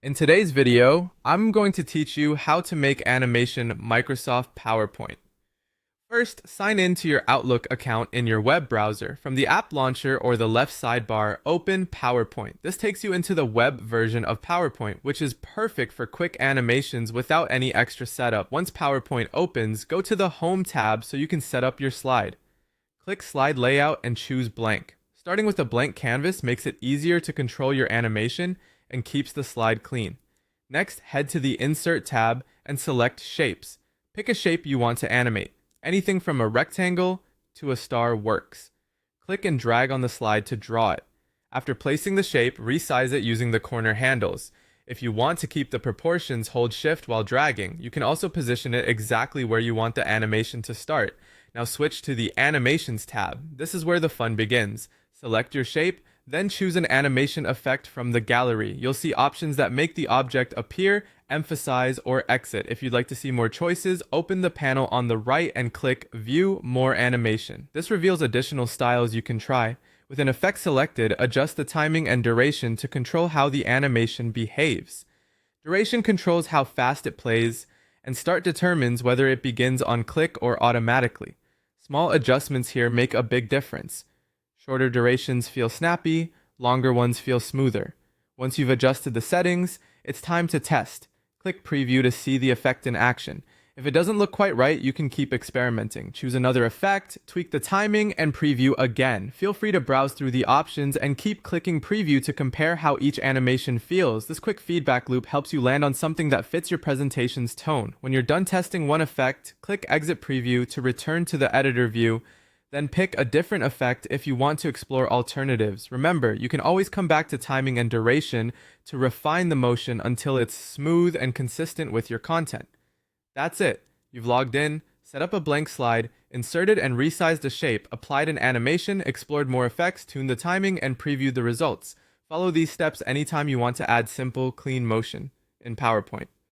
In today's video, I'm going to teach you how to make animation Microsoft PowerPoint. First, sign in to your Outlook account in your web browser. From the app launcher or the left sidebar, open PowerPoint. This takes you into the web version of PowerPoint, which is perfect for quick animations without any extra setup. Once PowerPoint opens, go to the Home tab so you can set up your slide. Click Slide Layout and choose Blank. Starting with a blank canvas makes it easier to control your animation and keeps the slide clean. Next, head to the Insert tab and select Shapes. Pick a shape you want to animate. Anything from a rectangle to a star works. Click and drag on the slide to draw it. After placing the shape, resize it using the corner handles. If you want to keep the proportions, hold Shift while dragging. You can also position it exactly where you want the animation to start. Now switch to the Animations tab. This is where the fun begins. Select your shape, then choose an animation effect from the gallery. You'll see options that make the object appear, emphasize, or exit. If you'd like to see more choices, open the panel on the right and click View More Animation. This reveals additional styles you can try. With an effect selected, adjust the timing and duration to control how the animation behaves. Duration controls how fast it plays, and start determines whether it begins on click or automatically. Small adjustments here make a big difference. Shorter durations feel snappy, longer ones feel smoother. Once you've adjusted the settings, it's time to test. Click Preview to see the effect in action. If it doesn't look quite right, you can keep experimenting. Choose another effect, tweak the timing, and preview again. Feel free to browse through the options and keep clicking Preview to compare how each animation feels. This quick feedback loop helps you land on something that fits your presentation's tone. When you're done testing one effect, click Exit Preview to return to the editor view. Then pick a different effect if you want to explore alternatives. Remember, you can always come back to timing and duration to refine the motion until it's smooth and consistent with your content. That's it. You've logged in, set up a blank slide, inserted and resized a shape, applied an animation, explored more effects, tuned the timing, and previewed the results. Follow these steps anytime you want to add simple, clean motion in PowerPoint.